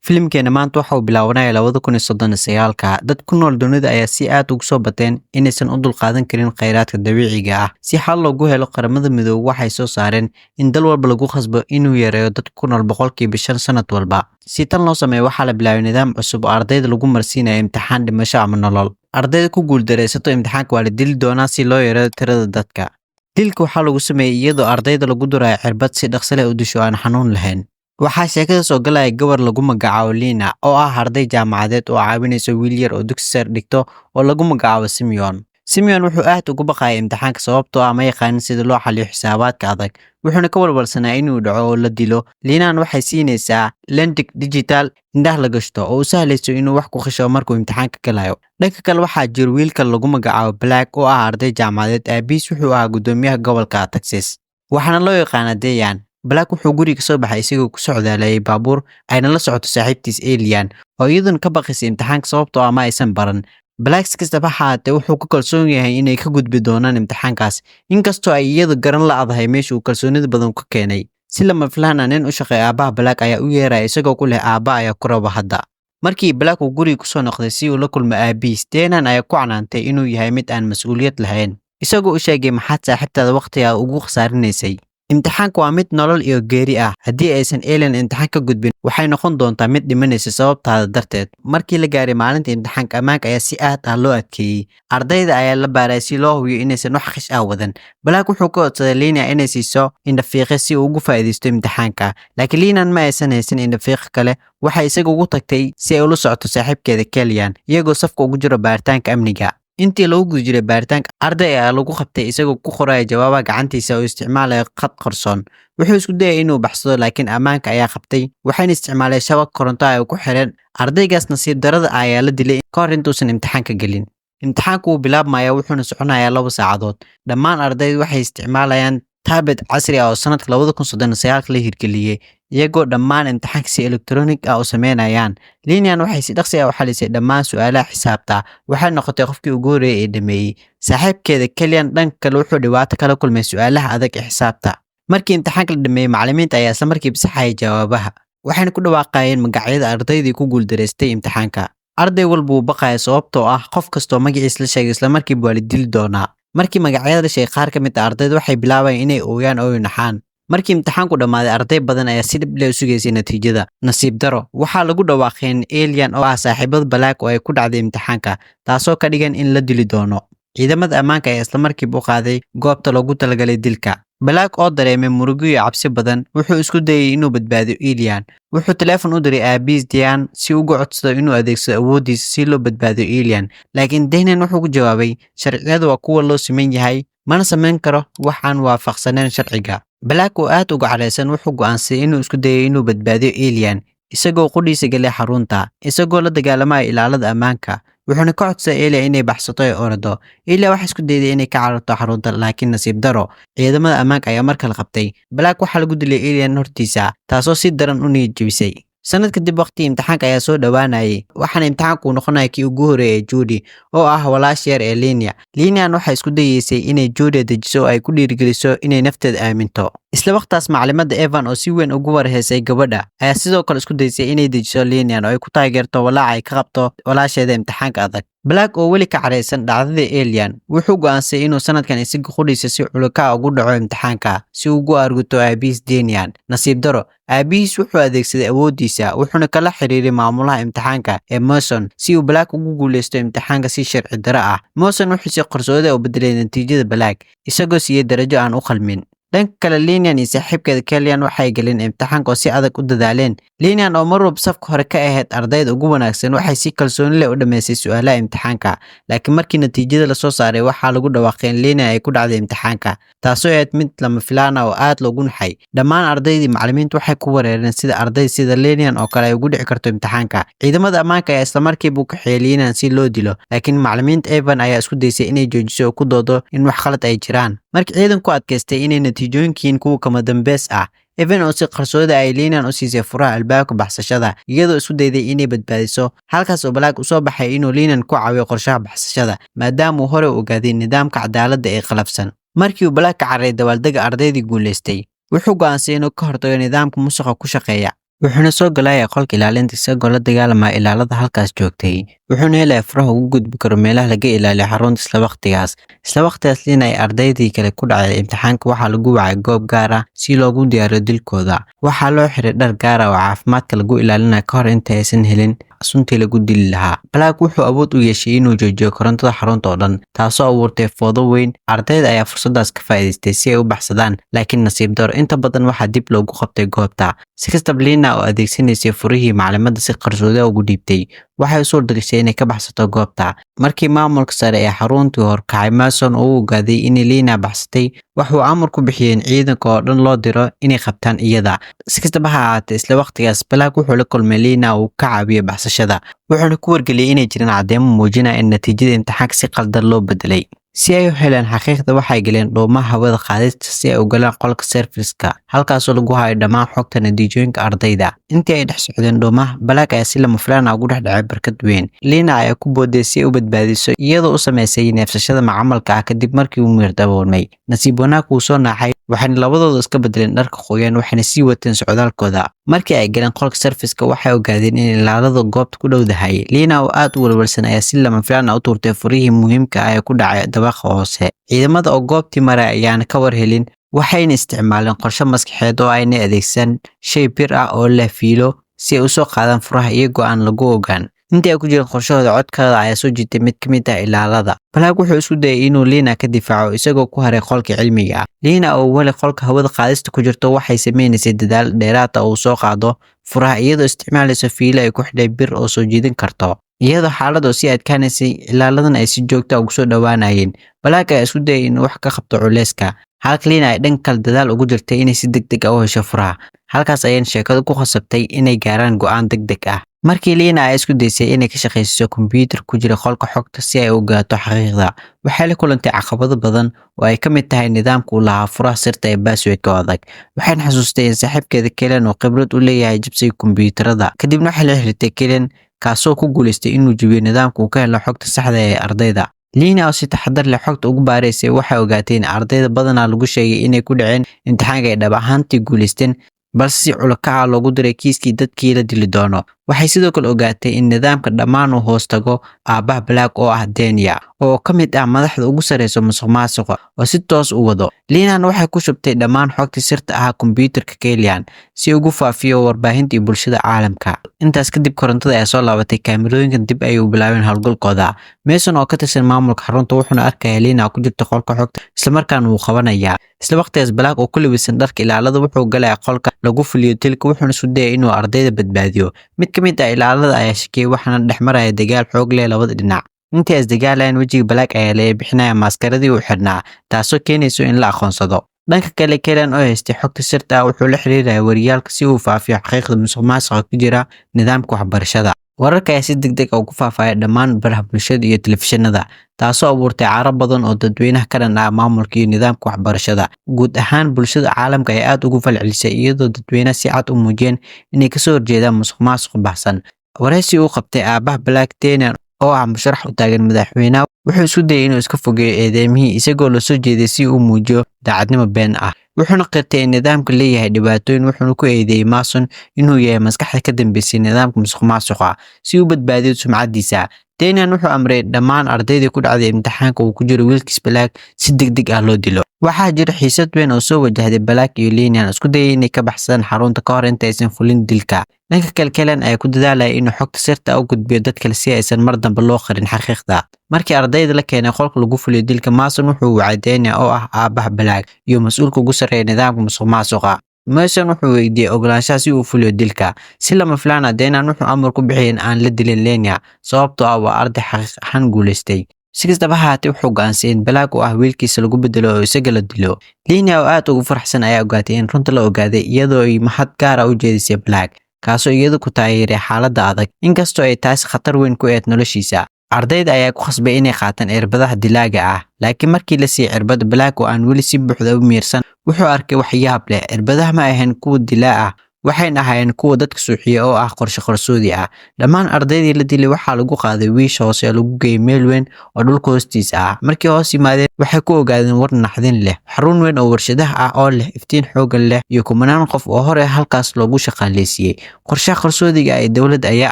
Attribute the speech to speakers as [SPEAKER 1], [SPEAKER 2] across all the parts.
[SPEAKER 1] Filimkeena maanta waxa uu bilaabanaya 2039 dad ku nool dunida ayaa si aad ugu soo bateen inaysan u dulqaadan karin kheyraadka dabiiciga ah. Si xal loogu helo qaramada midoobay waxay soo saareen in dal walba lagu khasbo inuu yareeyo dad ku nool 5% sanad walba. Si tan loo sameeyo waxaa la bilaabay nidaam cusub oo ardayda lagu marsiinayo imtixaan dhimasho ama nolol. Ardayda ku guuldareysato imtixaanka waa la dili doonaa si loo yareeyo tirada dadka. Dilka waxaa lagu sameeyay iyadoo ardayda lagu durayo cirbad si dhaqso leh u disho aan xanuun lahayn. Waxaa sheekada soo galaya gabar lagu magacaabo Lina oo ah arday jaamacadeed oo caawinaysa wiil yar oo dugsi sare dhigto oo lagu magacaabo Simeon. Simeon wuxuu aad ugu baqayay imtixaanka sababtoo ah ma yaqaanin sida loo xalliyo xisaabaadka adag. Wuxuuna ka walwalsanaa inuu dhaco oo la dilo. Linan waxay siinaysaa lentic digital indhaha la gashto oo u sahlayso inuu wax ku khasho markuu imtixaanka galayo. Dhanka kale waxaa jira wiilka lagu magacaabo Black oo ah arday jaamacadeed aabiis wuxuu ahaa gudoomiyaha gobolka Texas. Waxaana loo yaqaanaa Deyan. Black wuxuu guriga soo baxay isagoo ku socdaalayay baabuur ayna la socoto saaxiibtiis Alien oo iyaduna ka baqaysay imtixaanka sababtoo ah ma aysan baran. Black kastaba haatee wuxuu ku kalsoon yahay inay ka gudbi doonaan imtixaankaas inkastoo ay iyadu garan la'adahay meesha uu kalsoonida badan ku keenay. Si lama filaan ah nin u shaqeeya aabaha Black ayaa u yeeraya isagoo ku leh aabba ayaa ku raba hadda. Markii Black uu guriga ku soo noqday si uu la kulmo aabiis, Denan ayaa ku canaantay inuu yahay mid aan mas'uuliyad lahayn. Isagoo u sheegay maxaad saaxiibtaada waqtiga ugu khasaarinaysay. Imtixaanku waa mid nolol iyo geeri ah. Haddii aysan Alien imtixaan ka gudbin, waxay noqon doontaa mid dhimanaysa sababtaada darteed. Markii la gaaray maalinta imtixaanka, ammaanka ayaa si aad ah loo adkeeyay. Ardayda ayaa la baaray si loo hubiyo inaysan wax qish ah wadan. Black wuxuu ka codsaday Lina inay siiso indhafiiqe si uu ugu faa'iideysto imtixaanka. Laakiin Linan ma aysan haysan indhafiiq kale. Waxay isaga ugu tagtay si ay ula socoto saaxiibkeeda Kellyan, iyagoo safka ugu jiro baaritaanka amniga. Intii lagu guda jiray baaritaanka, arday ayaa lagu qabtay isagoo ku qoraya jawaabaha gacantiisa oo isticmaalaya khad qarsoon. Wuxuu isku dayay inuu baxsado laakiin ammaanka ayaa qabtay. Waxayna isticmaaleen shabaq koronto ah oo ku xiran. Ardaygaas nasiib darrada ayaa la dilay ka hor intuusan imtixaanka gelin. Imtixaanku wuu bilaabmaya wuxuuna soconayaa 2 saacadood. Dhammaan ardaydu waxay isticmaalayaan tablet casri ah oo sanadka 2039 la hirgeliyay. iyagoo dhammaan imtixaanka si elektaroonig ah u sameynayaan. Linan waxay si dhaqsi ah u xalisay dhammaan su'aalaha xisaabta. Waxay noqotay qofkii ugu horeeyay ee dhameeyay. Saaxiibkeeda Kellyan dhanka kale wuxuu dhibaato kala kulmay su'aalaha adag ee xisaabta. Markii imtixaanka la dhameeyay, macallimiinta ayaa isla markiiba saxayay jawaabaha. Waxayna ku dhawaaqayeen magacyada ardaydii ku guuldareystay imtixaanka. Arday walba wuu baqaya sababtoo ah qof kastoo magaciisa la sheegay isla markiiba waa la dili doonaa. Markii magacyada la sheegay, qaar ka mid ah ardayda waxay bilaabayeen inay ooyaan oo naxaan. Markii imtixaanku dhamaaday, arday badan ayaa si dhib leh u sugaysay natiijada. Nasiib daro, waxaa lagu dhawaaqay Alien oo ah saaxiibada Black oo ay ku dhacday imtixaanka, taasoo ka dhigan in la dili doono. Ciidamada ammaanka ayaa isla markiiba u qaaday goobta loogu talagalay dilka. Black oo dareemay murugo iyo cabsi badan, wuxuu isku dayay inuu badbaadiyo Alien. Wuxuu telefoon u diray aabiis Deyan si uu uga codsado inuu adeegsado awoodiisa si loo badbaadiyo Alien. Laakiin Deyan wuxuu ku jawaabay, sharciyadu waa kuwa loo siman yahay, mana samayn karo wax aan waafaqsanayn sharciga. Black oo aad uga careysan wuxuu go'aansaday inuu isku dayo inuu badbaadiyo Alien, isagoo qudhiisa galay xarunta, isagoo la dagaalamaya ilaalada ammaanka. Wuxuuna ka codsaday Alien inay baxsato ee orado. Alien waxay isku dayday inay ka cararto xarunta, laakiin nasiib daro, ciidamada ammaanka ayaa mar kale qabtay. Black waxaa lagu dilay Alien hortiisa, taasoo si daran u niyad jebisay. Sanad kadib waqti imtixaanka ayaa soo dhawaanayay, waxaana imtixaanku noqonaya kii ugu horeeyay Judy oo ah walaash yar ee Lina. Linan waxay isku dayeysay inay Judy dejiso oo ay ku dhiirigeliso inay nafteeda aaminto. Isla waqtaas macallimada Evan oo si weyn ugu warheysay gabadha ayaa sidoo kale isku daysay inay dejiso Linan oo ay ku taageerto walaaca ay ka qabto walaasheeda imtixaanka adag. Black oo weli ka careysan dhacdadii Alien wuxuu go'aansaday inuu sanadkan isaga qudhiisa si culka ugu dhaco imtixaanka si uu ugu arguto aabiis Deyan. Nasiib daro, aabiis wuxuu adeegsaday awoodiisa wuxuuna kala xiriiray maamulaha imtixaanka ee Mason si uu Black ugu guuleysto imtixaanka si sharci darro ah. Mason wuxuu si qarsoodi ah u bedelay natiijada Black isagoo siiyay darajo aan u qalmin. dhanka kale Linan iyo saaxiibkeeda Kellyan waxay galeen imtixaanka oo si adag u dadaaleen. Linan oo mar walba safka hore ka ahayd ardayda ugu wanaagsan waxay si kalsooni leh u dhameysay su'aalaha imtixaanka. Laakiin markii natiijada la soo saaray, waxaa lagu dhawaaqay in Linan ay ku dhacday imtixaanka, taasoo ahayd mid lama filaan ah oo aad loogu naxay. Dhammaan ardaydii macallimiintu waxay ku wareereen sida arday sida Linan oo kale ay ugu dhici karto imtixaanka. Ciidamada ammaanka ayaa isla markiiba u kaxeeyay Linan si loo dilo, laakiin macallimiinta Evan ayaa isku daysay inay joojiso oo ku doodo in wax khalad ay jiraan. Markii ciidanku adkaystay inay natiijooyinkiin kuwa kama dambeys ah, Evan oo si qarsoodi ay Linan u siisay furaha albaabka baxsashada, iyadoo isku dayday inay badbaadiso. Halkaas oo Black u soo baxay inuu Linan ku caawiyo qorshaha baxsashada, maadaama uu hore u ogaaday nidaamka cadaaladda ee qalafsan. Markii uu Black ka carray dabaaldega ardaydii guuleystay, wuxuu go'aansaday inuu ka hortago nidaamka musuqa ku shaqeeya. wuxuuna soo galaya qolka ilaalinta isagoo la dagaalamaya ilaalada halkaas joogtay. Wuxuuna helaya furaha ugu gudbi karo meelaha laga ilaaliyo xarunta isla waqtigaas Lina ay ardaydii kale ku dhacay imtixaanka waxaa lagu wacay goob gaar ah si loogu diyaariyo dilkooda. Waxaa loo xiray dhar gaar ah oo caafimaadka lagu ilaalinayo ka hor inta aysan helin suntii lagu dili lahaa. Black wuxuu awood u yeeshay inuu joojiyo korontada xarunta oo dhan, taasoo abuurtay foodo weyn. Ardayda ayaa fursadaas ka faa'iidaystay si ay u baxsadaan, laakiin nasiib daro inta badan waxaa dib loogu qabtay goobta. Si kastaba Lina oo adeegsanaysay furihii maclimadda si qarsoodi ah ugu dhiibtay, waxay u suurtagashay inay ka baxsato goobta. Markii maamulka sare ee xaruntii horkacay Mason uu ogaaday in Lina baxsatay, wuxuu amar ku bixiyay in ciidanka oo dhan loo diro inay qabtaan iyada. Si kastaba ha ahaatee, isla waqtigaas Black wuxuu la kulmay Lina oo ka caawiyay baxsashada, wuxuuna ku wargeliyay inay jiraan cadeymo muujinaya in natiijada imtixaanka si qaldan loo bedelay. Si ay u helaan xaqiiqda, waxay galeen dhuumaha hawada qaadista si ay u galaan qolka service-ka, halkaasoo lagu hayo dhammaan xogta natiijooyinka ardayda. Intii ay dhex socdeen dhuumaha, Black ayaa si lama filaan ah ugu dhex dhacay barkad weyn. Lina ayaa ku booday si ay u badbaadiso, iyadoo u samaysay neefsashada macmalka ah kadib markii uu miyir daboolmay. Nasiib wanaag wuu soo naaxay, waxayna labadooda iska bedeleen dharka qoyan, waxayna sii wateen socdaalkooda. Markii ay galeen qolka service-ka, waxay ogaadeen in ilaalada goobta ku dhowdahay. Lina oo aad u walwalsan ayaa si lama filaan ah u tuurtay furihii muhiimka ah ee ku dhacay dabaqa hoose. Ciidamada oo goobtii maray ayaana ka war helin, waxayna isticmaaleen qorshe maskaxeed oo aynay adeegsan shay bir ah oo leh fiilo si ay u soo qaadaan furaha iyagoo aan lagu ogaan. Intii ay ku jireen qorshahooda, codkooda ayaa soo jiitay mid ka mid ah ilaalada. Black wuxuu isku dayay inuu Lina ka difaaco isagoo ku haray qolka cilmiga ah. Lina oo wali qolka hawada qaadista ku jirto waxay sameynaysaa dadaal dheeraad ah oo soo qaado furaha iyadoo isticmaalaysa fiilo ay ku xidhay bir oo soo jiidan karto. Iyadoo xaaladdu sii adkaanaysay, ilaaladan ay si joogto ah ugu soo dhawaanayeen. Black ayaa isku dayay inuu wax ka qabto culeyska, halka Lina ay dhanka kale dadaal ugu jirtay inay si degdeg ah u hesho furaha. Halkaas ayaan sheekadu ku khasabtay inay gaaraan go'aan degdeg ah. Markii Lina ay isku daysay inay ka shaqaysiiso kombiyuutar ku jira qolka xogta si ay u ogaato xaqiiqda, waxay la kulantay caqabado badan oo ay ka mid tahay nidaamka uu lahaa furaha sirta ee password-ka adag. Waxayna xasuustay in saaxiibkeeda Kellen uu khibrad u leeyahay jabsiga kombiyuutarada. Kadibna waxay la xiriirtay Kellen, kaasoo ku guuleystay inuu jabiyo nidaamka uu ka helo xogta saxda ah ee ardayda. Lina oo si taxadar leh xogta ugu baaraysay waxay ogaatay in ardayda badanaa lagu sheegay inay ku dhaceen imtixaanka ay dhab ahaantii guuleysteen, balse si culakaca loogu diray kiiskii dadkii la dili doono. Waxay sidoo kale ogaatay in nidaamka dhammaan uu hoos tago aabaha Black oo ah Dania, oo ka mid ah madaxda ugu sareysa musuqmaasuqa oo si toos u wado. Lina waxay ku shubtay dhammaan xogta sirta ah kombiyuutarka Kellyan si ugu faafiyo warbaahinta iyo bulshada caalamka. Intaas kadib, korontada ayaa soo laabatay, kaamirooyinkan dib ayay u bilaabeen howlgalkooda. Mason oo ka tirsan maamulka xarunta wuxuuna arkaya Lina ku jirta qolka xogta, isla markaana wuu qabanayaa. Isla waqtigaas, Black oo ku labisan dharka ilaalada wuxuu galaya qolka lagu fuliyo dilka, wuxuuna isku dayay inuu ardayda badbaadiyo. Mid ka mid ah ilaalada ayaa shakiyay, waxaana dhex maraya dagaal xoog leh labada dhinac. Intii ay isdagaalayeen, wejiga Black ayaa laga bixinaya maaskaradii uu xidhnaa, taasoo keenayso in la aqoonsado. Dhanka kale, Kellen oo haystay xogta sirta ah wuxuu la xiriiraya wariyaalka si uu faafiyo xaqiiqda musuqmaasuqa ku jira nidaamka waxbarashada. Wararka ayaa si degdeg ah ugu faafaya dhammaan baraha bulshada iyo telefishinada, taasoo abuurtay caro badan oo dadweynaha ka dhan ah maamulka iyo nidaamka waxbarashada. Guud ahaan, bulshada caalamka ayaa aad ugu falcelisay, iyadoo dadweynaha si cad u muujiyeen inay kasoo horjeedaan musuqmaasuq baxsan. Wareysi uu qabtay aabaha Black, Daniel oo ah musharax u taagan madaxweynaha, wuxuu isku dayay inuu iska fogeeyo eedeymihii isagoo la soo jeeday si uu muujiyo daacadnimo been ah. Wuxuuna qirtay in nidaamka leeyahay dhibaatooyin, wuxuuna ku eedeeyay Mason inuu yahay maskaxda ka dambeysay nidaamka musuqmaasuqa si uu badbaadiyo sumcadiisa. Daniel wuxuu amray dhammaan ardaydii ku dhacday imtixaanka uu ku jiro wiilkiis Black si degdeg ah loo dilo. Waxaa jira xiisad weyn oo soo wajahday Black iyo Lina isku dayay inay ka baxsadaan xarunta ka hor inta aysan fulin dilka. Dhanka kale, Kellen ayaa ku dadaalaya inuu xogta sirta u gudbiyo dad kale si aysan mar dambe loo qarin xaqiiqda. Markii ardayda la keenay qolka lagu fuliyo dilka, Mason wuxuu wacay Dania oo ah aabaha Black iyo mas'uulka ugu sarreeya nidaamka musuqmaasuqa. Mason wuxuu weydiiyay ogolaanshaha si uu fuliyo dilka. Si lama filaan ah, Dania wuxuu amar ku bixiyay in aan la dilin Lina sababtoo ah waa arday xaqiiq ahaan guuleystay. Si kastaba ha ahaatee, wuxuu go'aansaday in Black oo ah wiilkiisa lagu bedelo oo isaga la dilo. Lina oo aad ugu faraxsan ayaa ogaatay in runta la ogaaday, iyadoo ay mahad gaar ah u jeedisay Black, kaasoo iyadu ku taageeray xaaladda adag, inkastoo ay taasi khatar weyn ku eed noloshiisa. Ardayda ayaa ku khasbay inay qaataan cirbadaha dilaaga ah, laakiin markii la siiyay cirbada, Black oo aan weli si buuxda u miirsan wuxuu arkay wax yaab leh. Cirbadaha ma ahayn kuwa dilaa ah, waxayna ahaayeen kuwa dadka suuxiya oo ah qorshe qarsoodi ah. Dhammaan ardaydii la dilay waxaa lagu qaaday wiish hoose oo lagu geeyay meel weyn oo dhulka hoostiisa ah. Markii hoos yimaadeen waxay ku ogaadeen war naxdin leh, xarun weyn oo warshadaha ah oo leh iftiin xooggan leh iyo kumanaan qof oo hore halkaas loogu shaqaaleysiiyey. Qorshaha qarsoodiga ah ee dowladda ayaa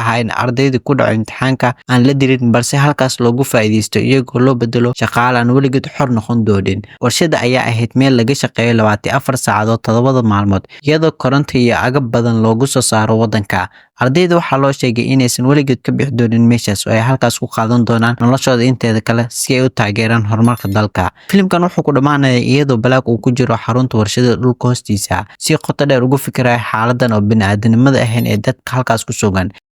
[SPEAKER 1] ahaa in ardayda ku dhaco imtixaanka aan la dilin balse halkaas loogu faa'iideysto iyagoo loo bedelo shaqaale aan weligood xor noqon doonin. Warshadda ayaa ahayd meel laga shaqeeyo 24 saacadood 7 maalmood, iyadoo koronto iyo agab badan loogu soo saaro waddanka. Ardayda waxaa loo sheegay inaysan weligood ka bixi doonin meeshaas oo ay halkaas ku qaadan doonaan noloshooda inteeda kale si ay u taageeraan horumarka dalka. Filimkan wuxuu ku dhamaanaya iyadoo Black uu ku jiro xarunta warshada dhulka hoostiisa, si qoto dheer ugu fikiraya xaaladdan oo bini'aadanimada ahayn ee dadka halkaas ku sugan.